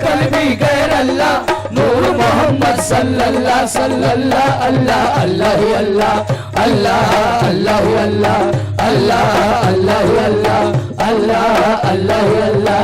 कल्बी गैर अल्लाह नूर मोहम्मद सल्लल्लाह सल्लल्लाह अल्लाह अल्लाह अल्लाह अल्लाह अल्लाह अल्लाह अल्लाह अल्लाह अल्लाह अल्लाह अल्लाह अल्लाह।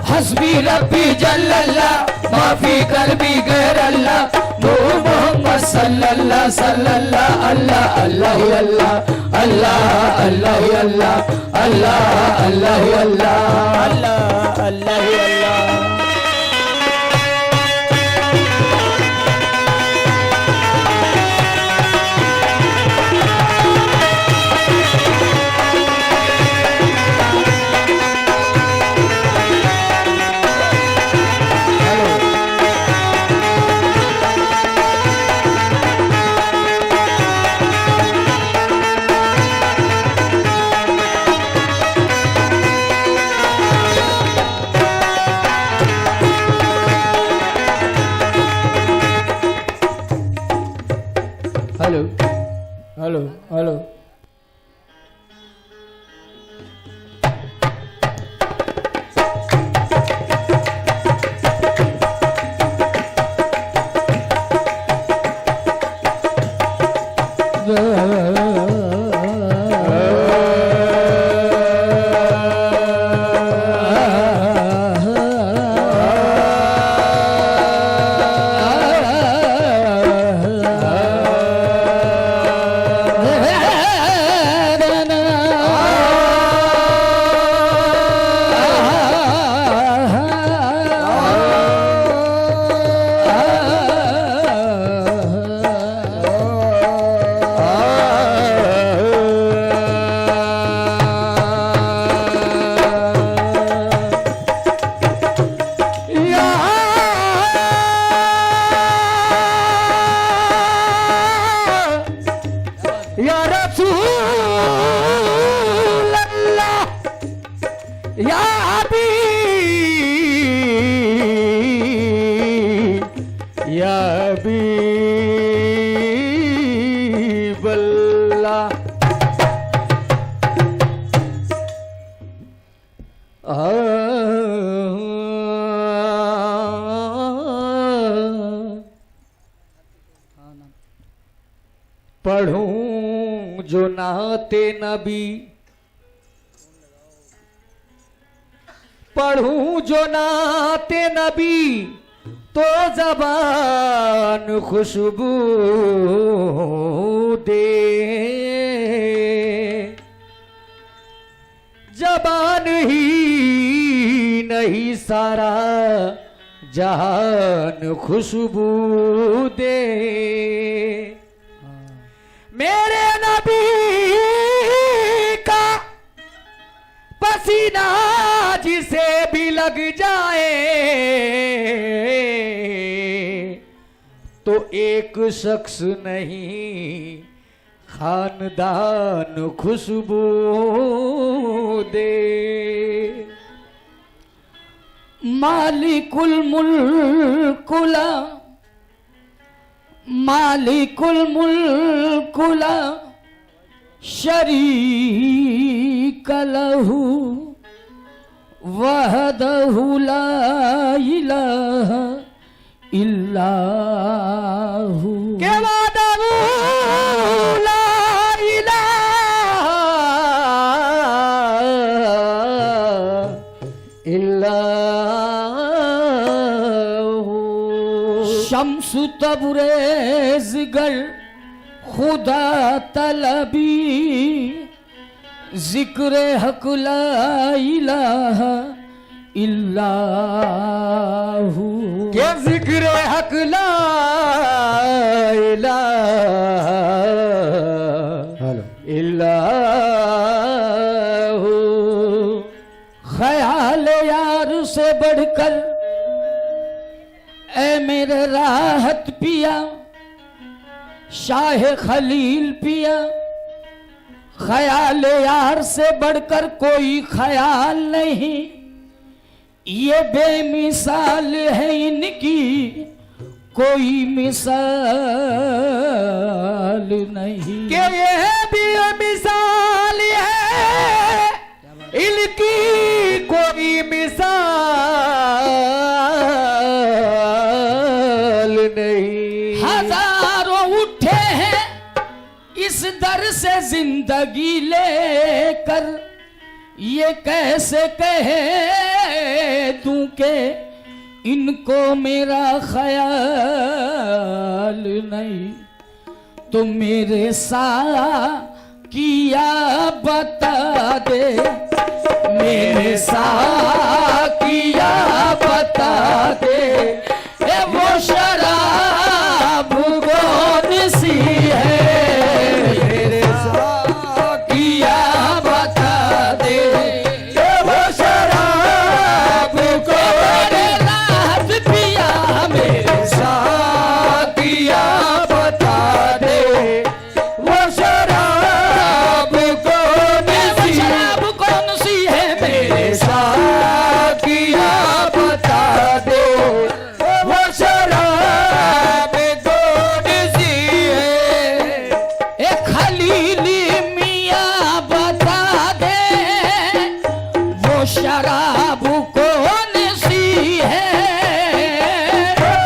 हस्बी रब्बी जल्लल्लाह माफी कल्बी गैर अल्लाह नूर मोहम्मद सल्लल्लाह सल्लल्लाह अल्लाह अल्लाह अल्लाह अल्लाह अल्लाह अल्लाह अल्लाह अल्लाह अल्लाह अल्लाह अल्लाह अल्लाह। हेलो हेलो हेलो पढ़ूं जो नाते नबी पढ़ूं जो नाते नबी तो जबान खुशबू दे जबान ही नहीं सारा जहान खुशबू दे मेरे नबी का पसीना जिसे भी लग जाए तो एक शख्स नहीं खानदान खुशबू दे मालिकुल मुल्कुला मालिकुल मुल्कुला शरीक लहू वहदहु ला इलाहा इल्लाहु के वहदहु ला इलाहा इल्लाहु शम्स तबरेज गर खुदा तलबी जिक्र हक ला इलाहा इल्लाहु के जिक्र हक ला इलाहा से बढ़कर ए मेरे राहत पिया, शाह खलील पिया, ख्याल यार से बढ़कर कोई ख्याल नहीं, ये बेमिसाल है इनकी कोई मिसाल नहीं। के ये बेमिसाल है इनकी कोई मिसाल नहीं। हजारों उठे हैं इस दर से जिंदगी लेकर, ये कैसे कहे दूं के इनको मेरा ख्याल नहीं। तो मेरे साकिया बता दे, मेरे साकिया बता दे, ए वो शराब कौन सी है, मेरे साकिया बता दे, ए वो शराब कौन राहत पिया, मेरे साकिया बता दे, वो शराब कौन सी, शराब कौन सी है, मेरे साकिया बता दे, वो शराब कौन सी है। ए खलीली मियाँ बता दे, वो शराब कौन सी है,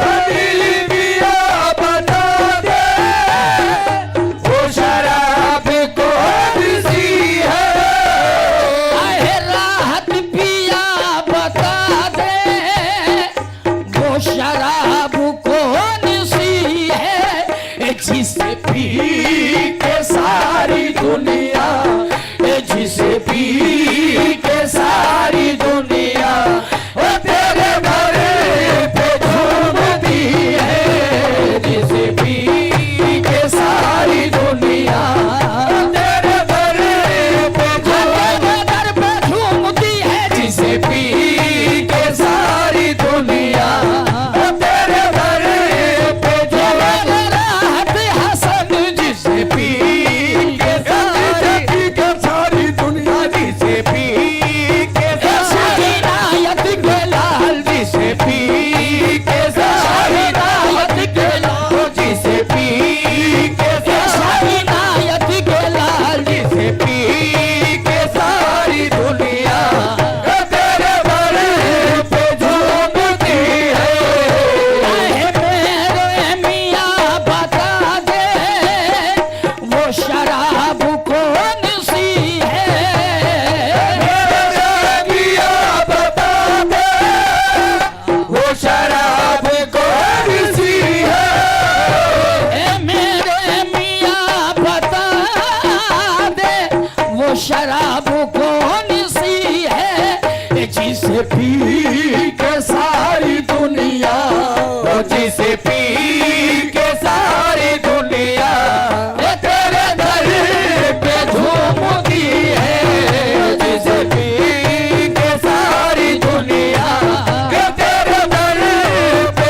खलीली मियाँ बता दे, वो शराब कौन सी है। आहे राहत पिया बता दे, वो शराब कौन सी है, जिसे पी के सारी दुनिया, जिसे पी के सारी दुनिया वो तेरे भरे पे झूमती है, जिसे पी के सारी दुनिया तेरे भरे पे झूमती है, जिसे पी के सारी दुनिया तेरे भरे पे राहत हसन, जिसे पी के सारी दुनिया, जिसे पी के शाहिनायत के लाल, जिसे पी के शाहिनायत के लाल, जिसे पी के शाहिनायत के लाल, जिसे पी के सारी दुनिया तेरे भरे पे झूमती है। मेरे मियाँ बता दे, वो शराब कौन सी है, मियाँ बता दे, वो शराब कौन सी है। ए मेरे मियाँ बता दे, वो शराब कौन सी है, जिसे पी के सारी दुनिया, जिसे पी के सारी दुनिया तेरे दर पे झूमती है, जिसे पी के सारी दुनिया तेरे दर पे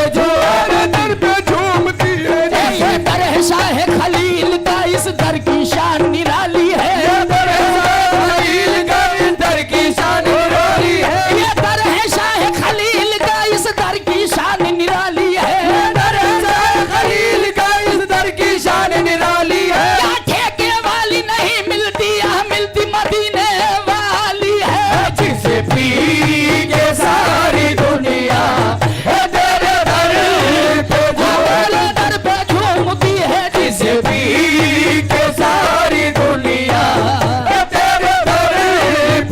झूमती है। ये दर है शाह खलील का, इस दर की शान निराली है, ये दर है शाह खलील का, इस दर की शान निराली है, ये दर है शाह खलील का, इस दर की शान निराली है, दर है शाह खलील का, इस दर की शान निराली है। क्या ठेके वाली नहीं मिलती, यहाँ मिलती मदीने वाली है, जिसे पी के सारी दुनिया तेरे दर पे झूमती है, जिसे पी के सारी दुनिया तेरे दर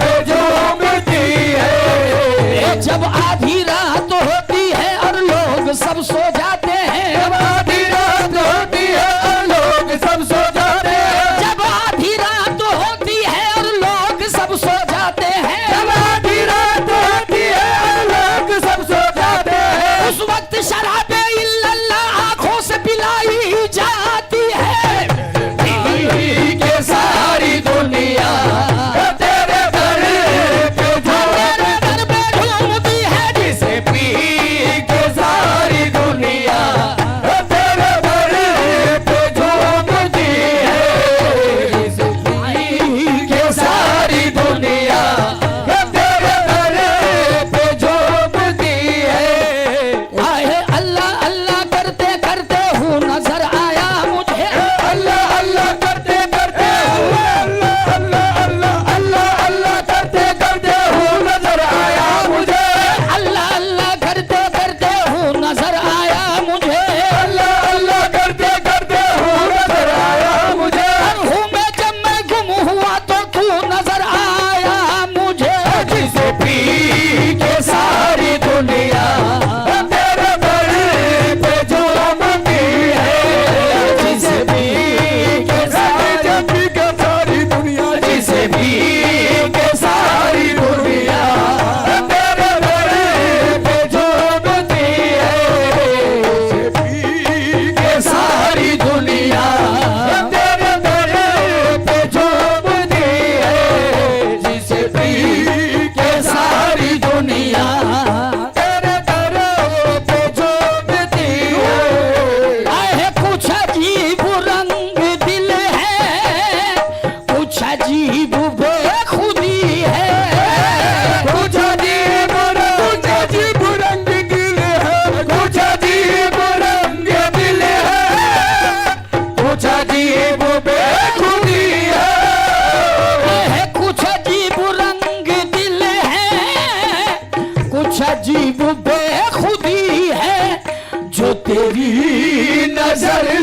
पे झूमती है। जब आधी रात होती है और लोग सब सो जाते हैं, जब आधी रात होती है और लोग सब सो जाते हैं, जब आधी रात होती है और लोग सब सो जाते हैं, जब आधी रात होती है और लोग सब सो जाते हैं, उस वक्त शराबे इल्लल्लाह आंखों से पिलाई जाती है, के सारी दुनिया तेरे दर पे झूमती है,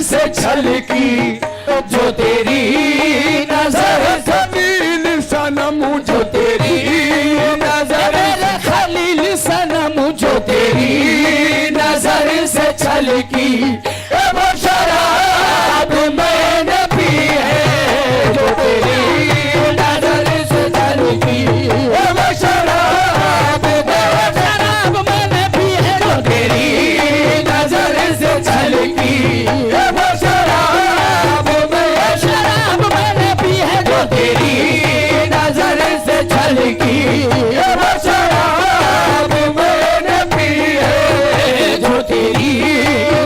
से छलकी जो तेरी नजर से खलील सनम जो तेरी नजर मेरे खलील सनम जो तेरी नजर से छलकी वो शराब मैंने पी है जो तेरी नजर से छलकी वो शराब मैंने पी है जो तेरी नजर से छलकी वो शराब मैंने पी है जो तेरी नजर से छलकी वो शराब मैंने पी है जो तेरी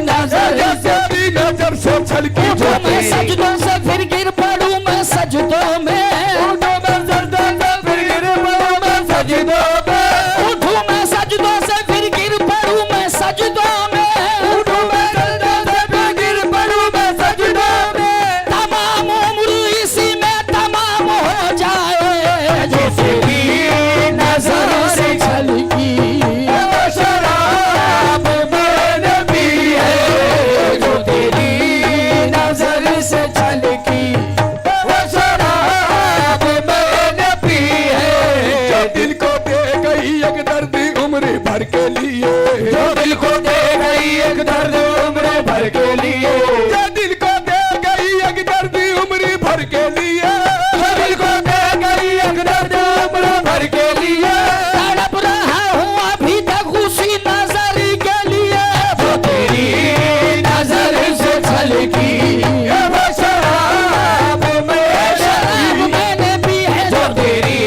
नजर से नजर से छलकी जो मैं सजदों से फिर गिर पड़ूं मैं सजदों में उठो मैं सजदों से फिर गिर पड़ूं मैं सजदों में उठूं मैं सजदों से फिर गिर पड़ूं मैं सजदों में उठो मैं सजदों से फिर गिर पड़ूं मैं सजदों में तमाम उम्र इसी में तमाम हो जाए जो तेरी नजर से छलकी वो शराब मैंने पी है जो तेरी नजर से छलकी वो शराब मैंने पी है जो दिल को दे गई एक दर्द उम्र भर के लिए जो दिल को दे गई एक दर्द उम्र भर के लिए जो दिल को दे गई एक दर्द उम्र भर के लिए जो दिल को दे गई एक दर्द उम्र भर के लिए तड़प रहा हूँ अभी तक उसी नजर के लिए जो तेरी नजर से छलकी वो शराब मैंने पी है जो तेरी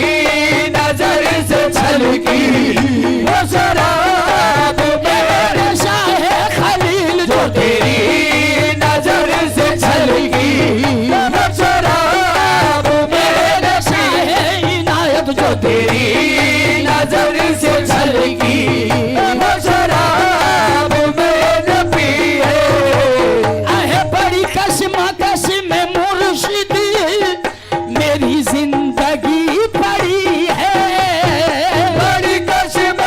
नजर से छलकी वो शराब मेरे शाह खलील जो तेरी नजर से छलकी वो शराब मेरे शाह इनायत जो तेरी नजर से छलकी वो शराब मैंने पी है आहे बड़ी कश्मकश में मुर्शिदी मेरी जिंदगी पड़ी है बड़ी कसम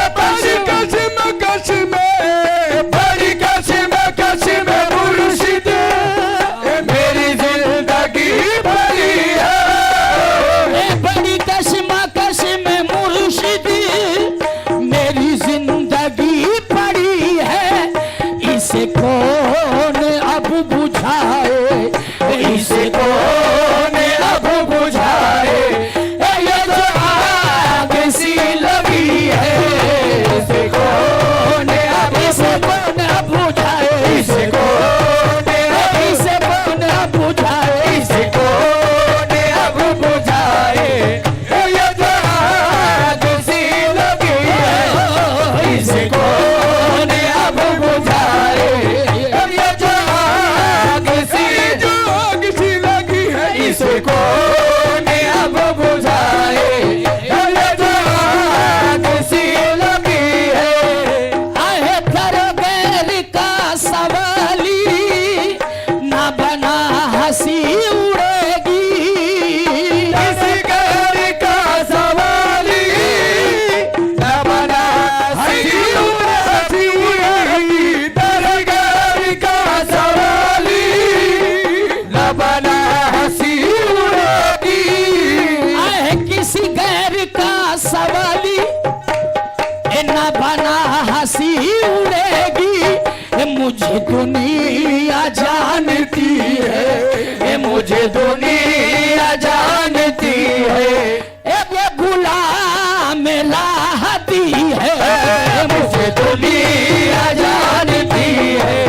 बड़ी कसम मुर्शिद मेरी जिंदगी भरी है ए बड़ी कश्मकश में मुर्शिदी मेरी जिंदगी पड़ी है इसे कौन अब बुझाए इसे कौन अब बुझाए ये जो आग सी लगी है इसे कौन अब बुझाए इसे कौन अब बुझाए इसे कौन अब बुझाए ये जो आग सी लगी है इसे कौन अब बुझाए ये जो आग सी लगी है इसे कौन अब बुझाए ये जो आग सी लगी है आहे करो गैर का सवाली ना बना हंसी उड़ेगी किसी गैर का सवाली न बना हंसी उड़ेगी दर गैर का सवाली न बना हंसी उड़ेगी आहे किसी गैर का सवाली ना बना हंसी उड़ेगी मुझे दुनिया जानती है मुझे दुनिया जानती है ये गुलाम लाहती है मुझे दुनिया जानती है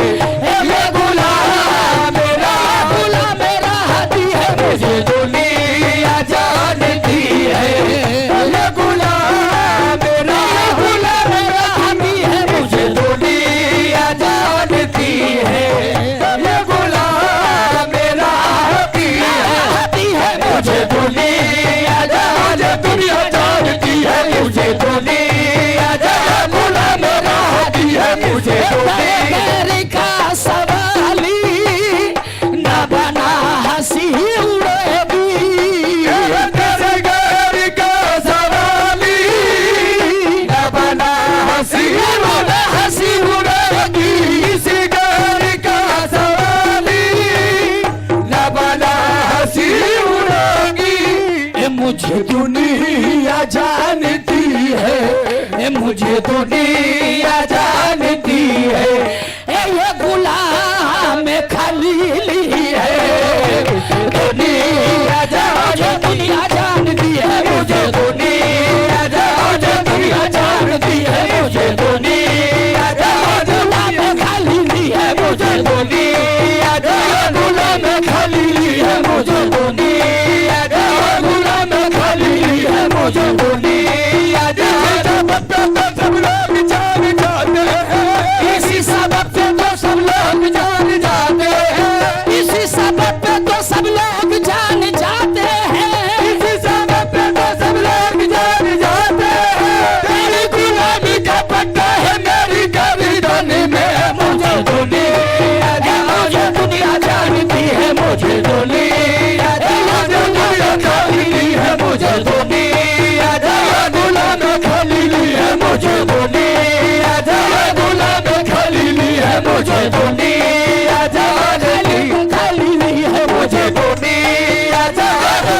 ये गुलाम लाहती है मुझे दुनिया जानती है ये गुलाम लाहती है मुझे दुनिया जानती है ये गुलाम राहती है मुझे दुनिया जानती दुनिया जानती है मुझे दुनिया गुलाम राहती है मुझे दुनिया जानती है, मुझे दुनिया जानती है, ये गुलाम खलीली है। दुनिया दुनिया जानती है, मुझे दुनिया जानती है, मुझे दुनिया गुलाम खलीली है, मुझे दुनिया गुलाम खलीली है, मुझे दुनिया गुलाम खलीली है, मुझे दुनिया सब लोग जान जाते हैं, इसी सबब पे तो सब लोग जान जाते हैं, इसी सबब पे तो सब लोग जान जाते हैं, इसी सबब पे तो सब लोग जान जाते हैं। तेरी गुलामी का पट्टा है मेरी गर्दन में, मुझे दुनिया जानती है, मुझे दुनिया जानती है, मुझे दुनिया गुलाम खलीली है, मुझे दुनिया गुलाम खलीली है, मुझे दुनिया खलीली है, मुझे दुनिया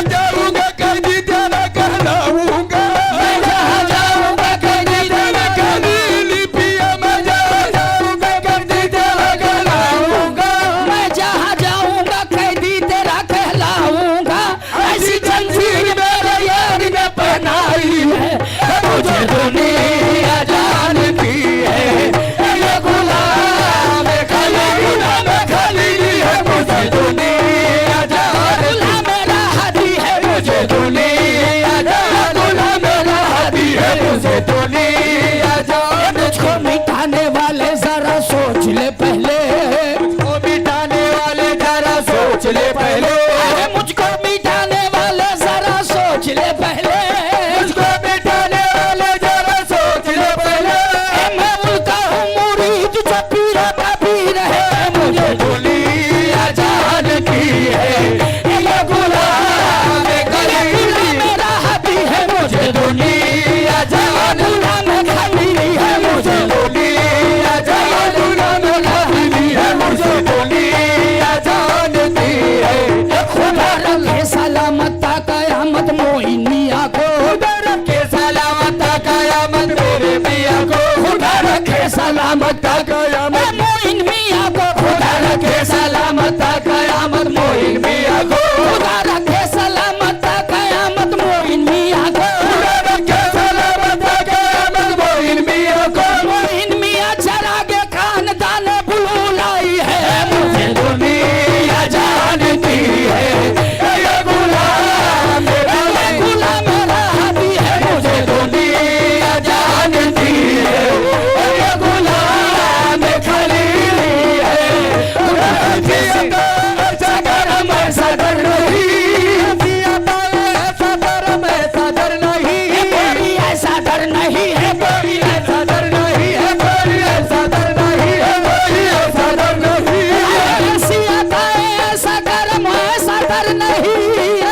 जाऊंगा कहीं तेरा कहलाऊंगा, मैं जहाँ जाऊंगा कहीं तेरा खलीली पिया मैं जाऊंगा कहीं तेरा कहलाऊंगा। मैं जहाँ जाऊंगा कैदी तेरा कहलाऊंगा, ऐसी जंजीर मेरे यार ने पहनाई है, मुझे दुनिया जानती है, ये गुलाम खलीली है, मुझे दुनिया गुलाम राहती है, मुझे दुनिया गुलाम राहती है, मुझे दुनिया मुझको मिटाने वाले जरा सोच ले पहले, मुझको मिटाने वाले जरा सोच ले पहले, अरे मुझको मिटाने वाले जरा सोच ले पहले, मुझको मिटाने वाले जरा सोच ले पहले। मैं उनका हूँ मुरीद जो पीरा का पीर है, मुझे दुनिया जानती है, ये गुलाम मेरा हाथी है, मुझे दुनिया गुलाम खलीली है, मुझे दुनिया गुलाम खलीली है, मुझे दुनिया जानती है। खुदा रखे सलामत कयामत मोइन मियाँ को, खुदा रखे सलामत कयामत मेरे मियाँ को, खुदा रखे सलामत कयामत मोइन मियाँ को, खुदा रखे सलामत कयामत मोइन मियाँ को, खुदा रखे सलामत कयामत मोइन मियाँ को, खुदा रखे सलामत कयामत मोइन मियाँ को। मोइन मियाँ चरागे खानदान बुलाई है, मुझे दुनिया जानती है, ये गुलाम मेरा हाथी है, मुझे दुनिया जानती है, ये गुलाम खलीली है, ऐसा डर नहीं, ऐसा धर्म ऐसा डर नहीं, कोई ऐसा डर नहीं है, कोई ऐसा डर नहीं है, कोई ऐसा डर नहीं है, कोई ऐसा डर नहीं है। ऐसी आता है ऐसा कर्म ऐसा डर नहीं,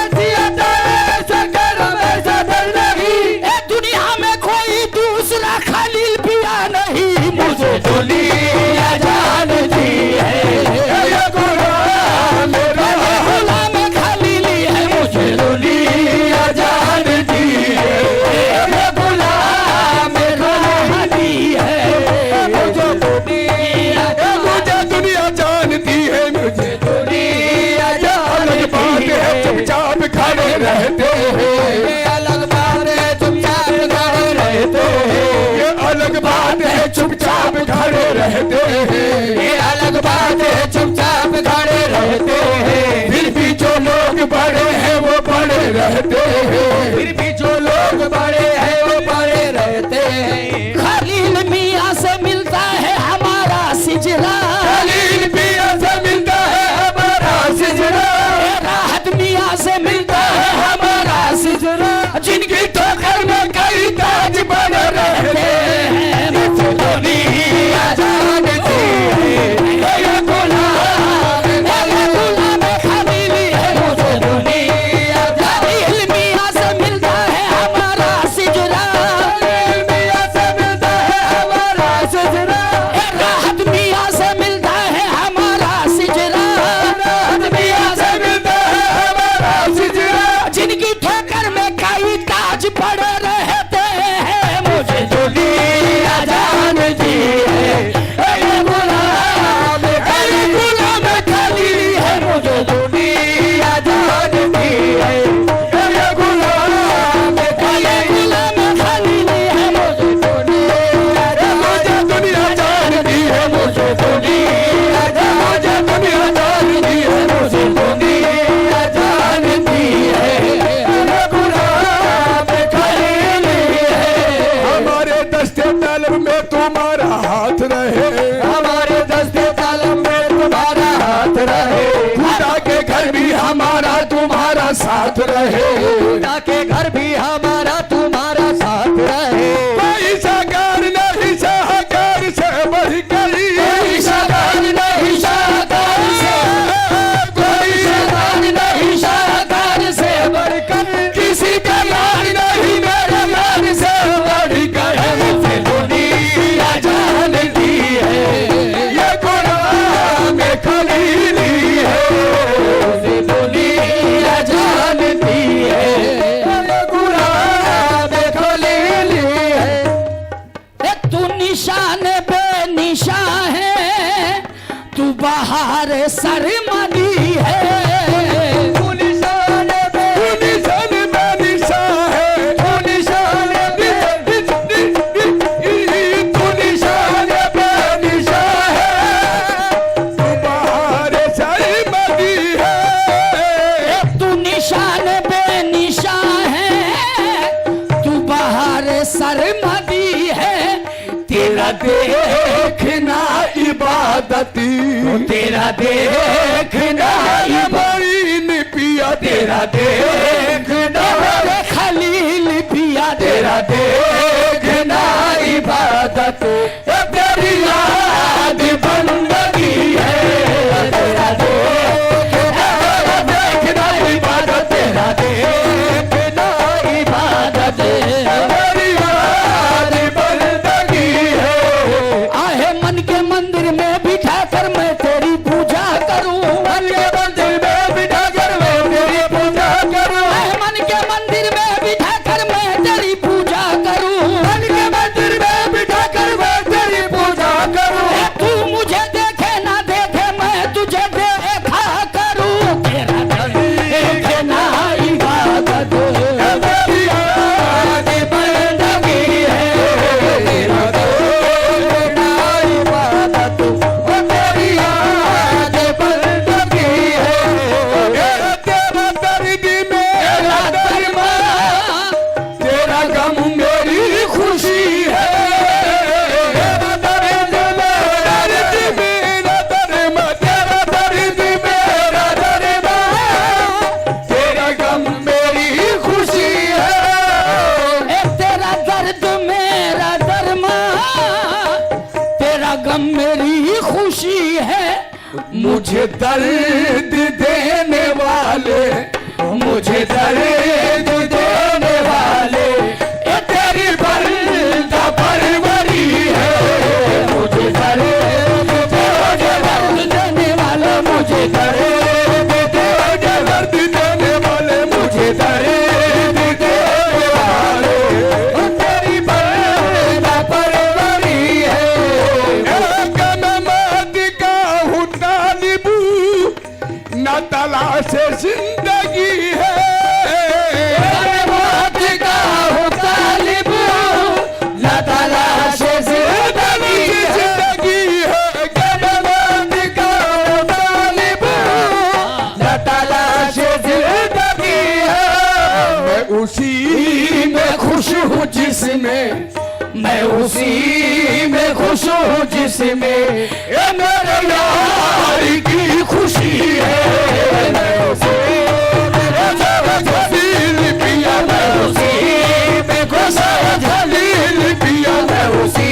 ऐसी आता है ऐसा कर्म ऐसा डर नहीं, ए दुनिया में कोई दूसरा खलील पिया नहीं, मुझे दुनिया जानती है, ये गुलाम मेरा गुलाम खलीली है, मुझे दुनिया जानती है, ये गुलाम खलीली है, मुझे दुनिया मुझे दुनिया जानती है, मुझे दुनिया अलग बात है चुपचाप खड़े रहते हैं, ये अलग बात है चुपचाप खड़े रहते हैं, ये अलग बात है चुपचाप खड़े रहते हैं, ये अलग बात है चुपचाप खड़े रहते हैं, फिर भी जो लोग बड़े हैं वो बड़े रहते हैं, फिर भी जो लोग बड़े हैं वो बड़े रहते हैं। खलील मियाँ से मिलता है हमारा सिजरा, खलील पिया से मिलता है हमारा सिजरा, राहत मियाँ से मिलता है हमारा सिजरा, जिनकी ठोकर में कई ताज बने रहते हैं, मुझे दुनिया जानती है, ये गुलाम खलीली है, मुझे दुनिया खलील मियाँ से मिलता शर्म दी है, तेरा देखना इबादत, तेरा देखना बड़ी पिया तेरा देखना, मेरे खलील पिया तेरा देखना इबादत, तेरी याद बंदगी है, तेरा देखना इबादत, तेरा देखना इबादत, तेरी याद बंदगी है। आहे मन के मंदिर में बिठा कर मैं तेरी पूजा करूं, मन के मंदिर में बिठा कर मैं तेरी पूजा करूं, आहे मन के मंदिर में बिठा कर मैं तेरी पूजा करूं, मन के मंदिर में बिठा कर मैं तेरी पूजा करूं, तू मुझे देखे ना देखे मैं तुझे देखा करूं, तेरा देखना इबादत, तेरी याद बंदगी है, तेरा देखना इबादत, तेरी याद बंदगी है, तेरा दर्द मेरा दरमा, तेरा गम मेरी खुशी है, तेरा दर्द मेरा दरमा, तेरा दर्द मेरा दरमा, तेरा गम मेरी खुशी है, तेरा दर्द मेरा दरमा, तेरा गम मेरी खुशी है, मुझे दर्द देने वाले, मुझे दर्द देने वाले, ये तेरी बंदा परवरी है, मुझे दर्द देने वाले, मुझे दर्द देने वाले, मुझे दर्द देने वाले, वो तेरी बंदा परवरी है, मैं मौत का हूँ तालिबू, न तलाश जिंदगी है, मैं मौत का हूँ तालिबू, न तलाश जिंदगी है, मैं मौत का हूँ तालिबू, न तलाश जिंदगी है, मैं उसी में खुश हूँ जिसमें, मैं उसी में खुश हूँ जिसमें ये मेरे यार की खुशी है, मैं उसी में पिया, मैं उसी में खुश जलील पिया, मैं उसी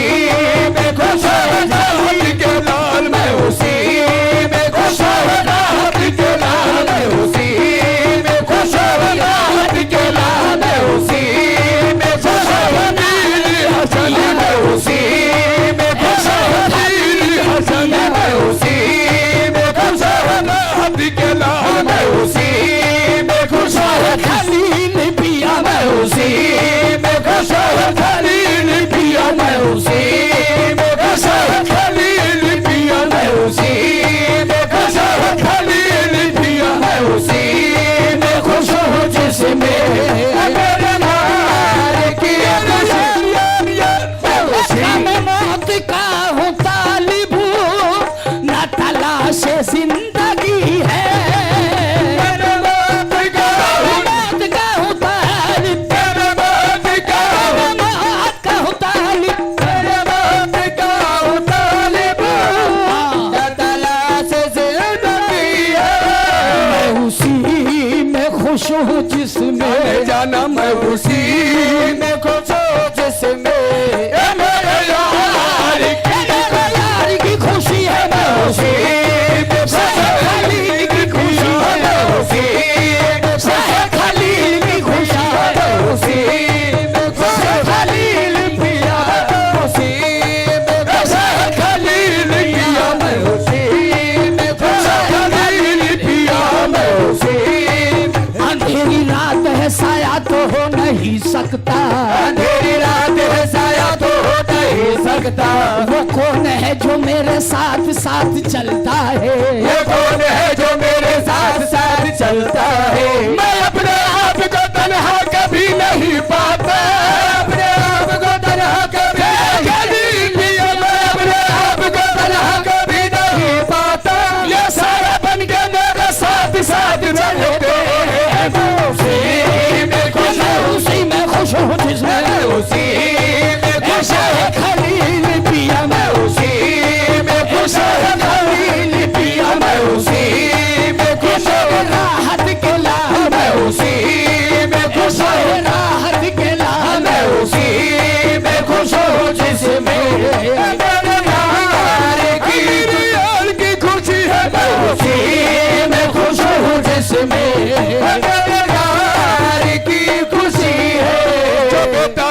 में खुश रात के लाल, मैं उसी में खुश रात के लाल, मैं उसी में खुश रात के लाल, मैं उसी में खुश हसन, मैं उसी में खुश हसन, मैं उसी में खुश रात के लाल, मैं उसी में खुश खलील पिया, मैं उसी में खुश खलील पिया, मैं उसी में खुश खलील पिया, मैं उसी में खुश खलील पिया, मैं उसी में खुश हूँ जिसमें मेरे नार की मैं मौत का हूँ तालिबू, न तलाश जिंदगी है, मौत का हूँ, मौत का हूँ तालिब, मौत का हूँ, मौत का हूँ तालिब, मौत का हूँ तालिब, न तलाश जिंदगी है, मैं उसी में खुश हूँ जिसमें जाना, मैं उसी में खुश हूँ जिसमें ये मेरे यार की खुशी है, मैं उसी खलील की खुशी है, मैं उसी खलील की खुशी है, मैं उसी खलील पिया, मैं उसी खलील पिया, मैं उसी खलील पिया, मैं उसी अंधेरी रात है साया तो हो नहीं सकता, अंधेरी रात है साया तो हो नहीं सकता, वो कौन है जो मेरे साथ साथ चलता है, ये कौन है जो मेरे साथ साथ चलता है, मैं अपने आप को तन्हा कभी नहीं पाता, अपने आप को तन्हा कभी नहीं लिया, मैं अपने आप को तन्हा कभी नहीं पाता, ये सारा बन के मेरे साथ साथ चलते हैं, मैं उसी में खुश हूँ, उसी में खुश हूँ जिसमें उसी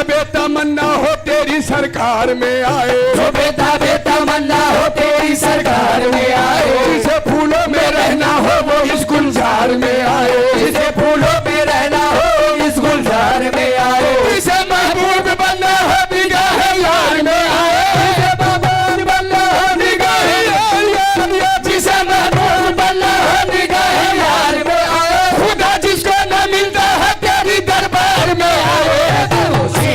बेटा मन्ना हो तेरी सरकार में आए, जो बेटा बेटा मन्ना हो तेरी सरकार में आए, जिसे फूलों में रहना हो वो इस गुलजार में आए, जिसे फूलों में रहना हो इस गुलजार में आए, जिसे महबूब बनना हो निगाह यार में आए, जिसे महबूब बनना हो निगाह यार, जिसे महबूब बनना हो निगाह यार में आए, खुदा जिसको न मिलता है तेरी दरबार में आए, मैं उसी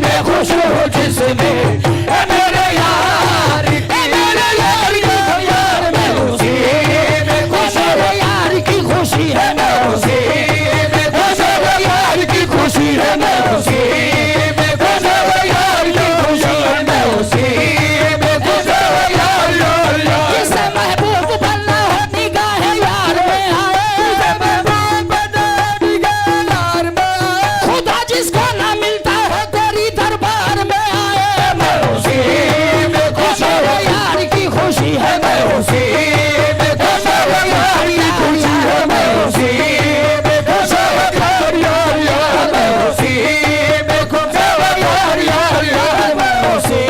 में खुश हूँ जिसमें है मेरे यार की, मेरे यार की यार, मैं उसी में खुश हूँ, यार की खुशी है, मैं उसी में खुश हूँ, यार की खुशी है, मैं उसी में खुश हूँ, यार की खुशी है, मैं उसी में खुश हूँ, यार यार, जिसे महबूब बनना हो निगाह यार में आए, जिसे महबूब बनना हो निगाह यार में आए, खुदा जिसको ना मिलता है तेरी दरबार में आए, मैं उसी में खुश हूँ, यार की खुशी है, मैं उसी में खुश हूँ, यार की खुशी है, मैं उसी में खुश हूँ, यार यार, मैं उसी में खुश हूँ, यार यार, मैं उसी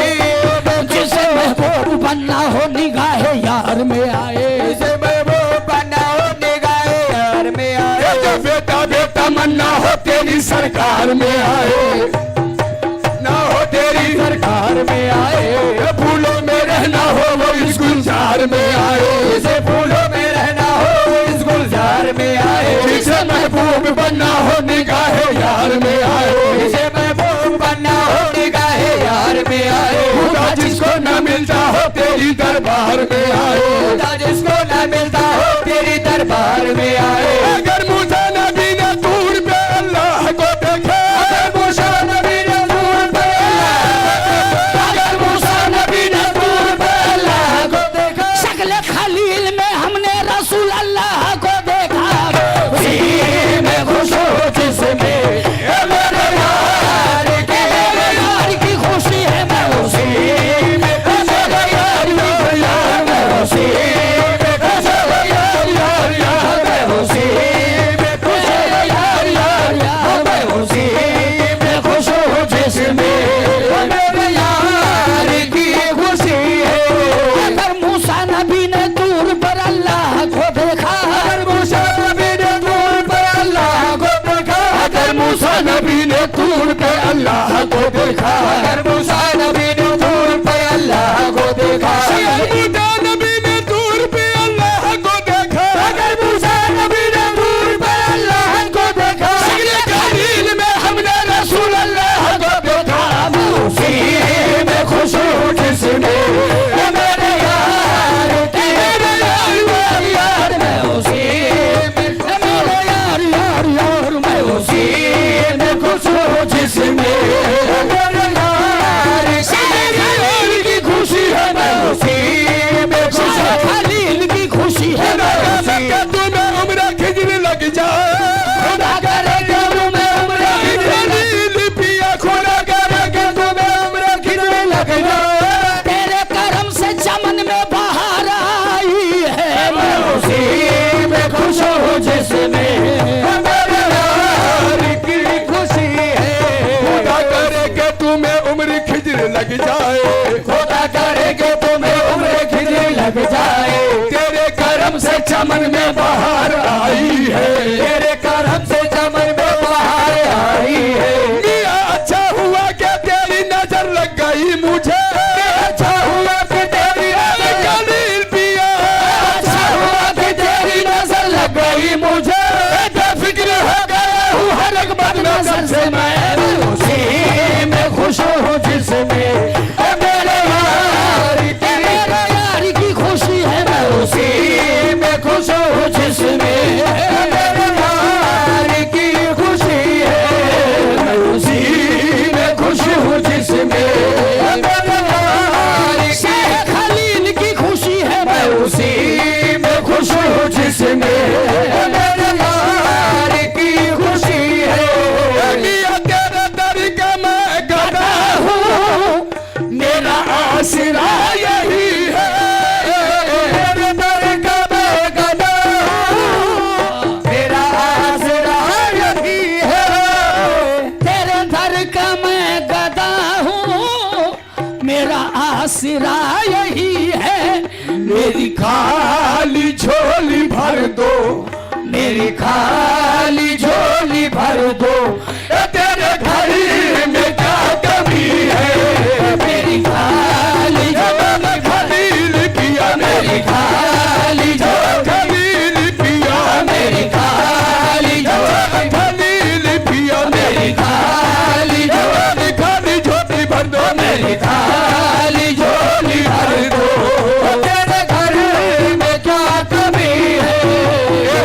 में, जिसे महबूब बनना हो निगाह यार में आए, जिसे महबूब बनना हो निगाह यार में आए, जो बेटा बेटा मन्ना हो तेरी सरकार में आए, ना हो तेरी सरकार में आए, फूलों में रहना हो वो इस गुलजार में आए, जिसे फूलों में रहना हो इस गुलजार में आए, जिसे महबूब बनना हो निगाह यार में आए, जिसे महबूब बनना हो निगाह यार में आए, खुदा जिसको न मिलता हो तेरी दरबार में आए, खुदा जिसको न मिलता हो तेरी दरबार में आए, अगर मूसा नबी ने दूर पे अल्लाह को देखा, अगर मूसा नबी ने दूर पे अगर मूसा नबी ने दूर पे अल्लाह को देखा, शक्ल खलील में हमने रसूल अल्लाह को देखा, उसी में खुश हो जिसमें है मेरे यार की, मेरे यार की खुशी है, मैं उसी में खुश हूँ, यार यार, मैं उसी में खुश हूँ, यार यार, मैं उसी में खुश हूँ, यार यार, मैं उसी में खुश हूँ जिसमें मेरे यार की खुशी है। अगर मूसा नबी ने दूर पर अल्लाह को देखा, अगर मूसा नबी ने दूर पर अल्लाह को देखा, अगर मूसा नबी ने दूर पे अल्लाह को देखा, अगर मूसा नबी ने दूर पर अल्लाह को देखा, मूसा नबी ने दूर पे अल्लाह को देखा, अगर मूसा नबी ने दूर पर अल्लाह को देखा, खलील में हमने रसूल अल्लाह को देखा, मैं उसी में खुश हूँ जिसमें है मेरे यार की, मेरे यार यार, मैं उसी में है मेरे यार यार, मैं उसी में खुश हूँ जिसमें है मेरे यार की खुशी है, मैं उसी में खुश हूँ, खलील की खुशी है, मैं उसी क्या तुम्हें उम्र खिजर लग जाए, खुदा करे कि तुम्हें उम्र खलील पिया खुदा करे कि तुम्हें उम्र खिजर लग जाए, तेरे करम से चमन में बाहर आई है, मैं उसी में खुश हूँ जिसमें है मेरे यार की खुशी है, खुदा करे कि तुम्हें उम्र खिजर लग जाए, खुदा करे कि तुम्हें उम्र खिजर लग जाए, तेरे करम से चमन में बाहर आई है, तेरे करम से चमन में बाहर आई है, मियां अच्छा हुआ कि तेरी नजर लग गई मुझे, अच्छा हुआ कि तेरी खलील पिया, अच्छा हुआ कि तेरी नजर लग गई मुझे, बेफिक्र हो गया हूँ हर एक बदनजर से मैं, उसी में खुश हूँ जिसमें है मेरे यार की, मेरे यार की खुशी है, मैं उसी में खुश हूँ जिसमें है मेरे यार आसरा यही है, मेरी खाली झोली भर दो, मेरी खाली झोली भर दो। तेरे घर में क्या कमी है, मेरी खाली झोली खलील पिया, मेरी खाली झोली, खलील पिया, मेरी खाली झोली, खलील पिया, मेरी खाली झोली, खाली झोली भर दो, मेरी खाली झोली भर दो। तेरे घर में क्या कमी है,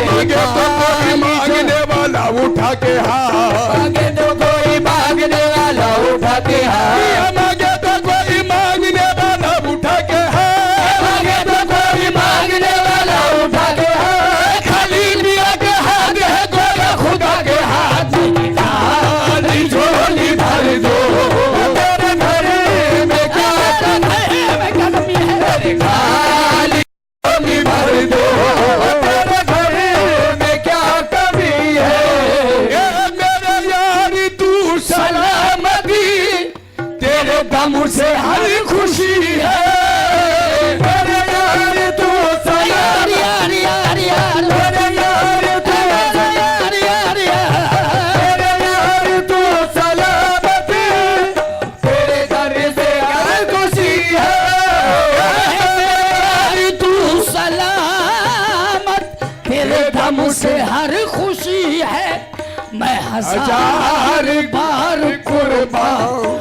मांगे तो कोई मांगने वाला उठा के हाथ, मांगे तो कोई मांगने वाला उठा के हाथ, मांगे तो कोई मांगने वाला उठा के हाथ, मांगे तो कोई मांगने वाला उठा के हाथ। खाली पिया के हाथ है गोया खुदा के हाथ, खाली झोली भर दो। तेरे घर में क्या कमी है, मेरी खाली कमी भर दो, तेरे घर में क्या कमी है। ए मेरे यार तू सलामती, तेरे दम से हर खुशी है। मेरे यार तू यार सलामती, यार यार यार, मेरे यार तू यार यार यार, मेरे यार तू सलामती, तेरे घर से हर खुशी है। यार तू सलामत, तेरे दम से हर खुशी है। मैं हजार हजार बार कुर्बान